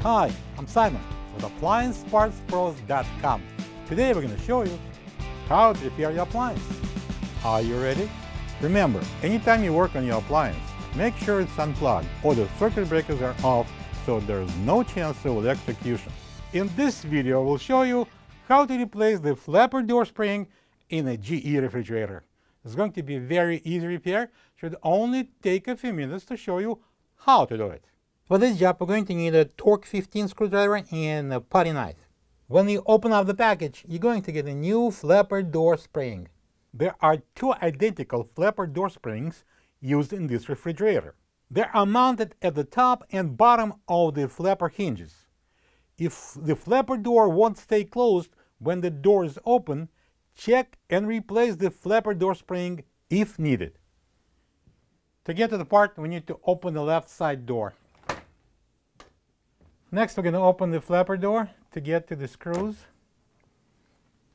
Hi, I'm Simon with AppliancePartsPros.com. Today we're going to show you how to repair your appliance. Are you ready? Remember, anytime you work on your appliance, make sure it's unplugged or the circuit breakers are off so there's no chance of electrocution. In this video, we'll show you how to replace the flapper door spring in a GE refrigerator. It's going to be a very easy repair. Should only take a few minutes to show you how to do it. For this job, we're going to need a Torx 15 screwdriver and a putty knife. When you open up the package, you're going to get a new flapper door spring. There are two identical flapper door springs used in this refrigerator. They are mounted at the top and bottom of the flapper hinges. If the flapper door won't stay closed when the door is open, check and replace the flapper door spring if needed. To get to the part, we need to open the left side door. Next, we're going to open the flapper door to get to the screws.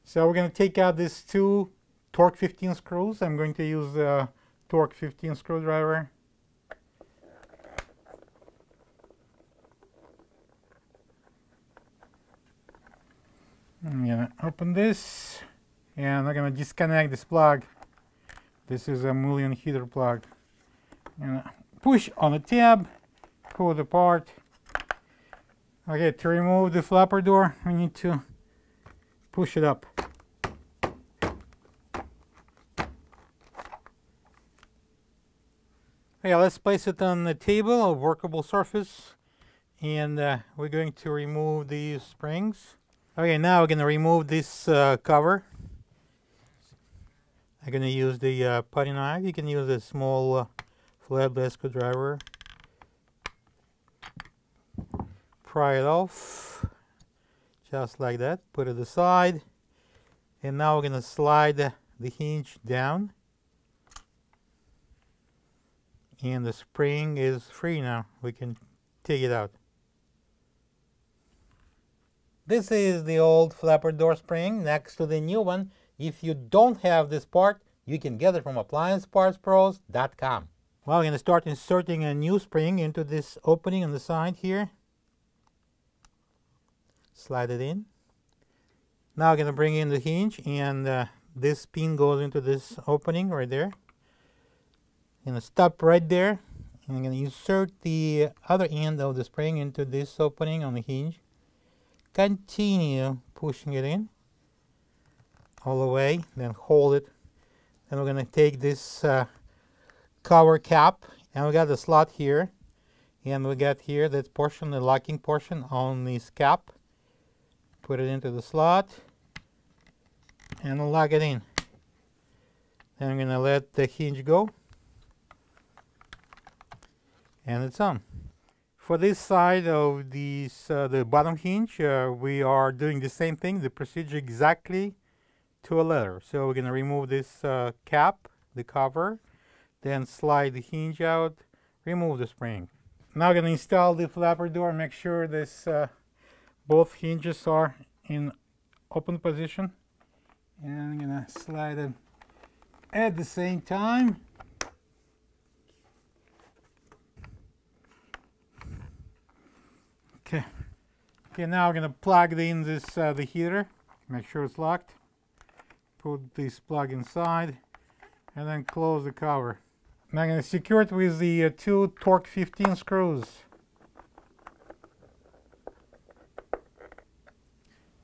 So we're going to take out these two Torx 15 screws. I'm going to use a Torx 15 screwdriver. I'm going to open this and I'm going to disconnect this plug. This is a mullion heater plug. I'm going to push on the tab, pull it apart. Okay, to remove the flapper door, we need to push it up. Okay, let's place it on the table, a workable surface, and we're going to remove these springs. Okay, now we're going to remove this cover. I'm going to use the putty knife. You can use a small flat blade screwdriver. Pry it off, just like that. Put it aside, and now we're going to slide the hinge down, and the spring is free now. We can take it out. This is the old flapper door spring next to the new one. If you don't have this part, you can get it from AppliancePartsPros.com. Well, we're going to start inserting a new spring into this opening on the side here. Slide it in. Now I'm going to bring in the hinge, and this pin goes into this opening right there. I'm going to stop right there, and I'm going to insert the other end of the spring into this opening on the hinge. Continue pushing it in all the way, then hold it. Then we're going to take this cover cap, and we got the slot here, and we got here that portion, the locking portion on this cap. Put it into the slot and lock it in. Then I'm going to let the hinge go, and it's on. For this side of these, the bottom hinge, we are doing the same thing, the procedure exactly to a letter. So we're going to remove this cap, the cover, then slide the hinge out, remove the spring. Now we're going to install the flapper door. Make sure this both hinges are in open position, and I'm going to slide it at the same time. Okay, now we're going to plug in this the heater. Make sure it's locked. Put this plug inside and then close the cover. Now I'm going to secure it with the two Torx 15 screws.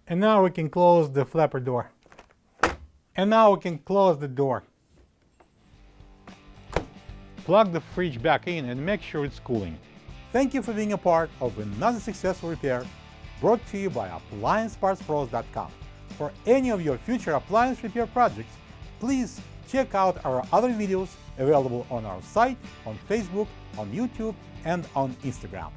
And now we can close the flapper door. And now we can close the door. Plug the fridge back in and make sure it's cooling. Thank you for being a part of another successful repair brought to you by AppliancePartsPros.com. For any of your future appliance repair projects, please check out our other videos available on our site, on Facebook, on YouTube, and on Instagram.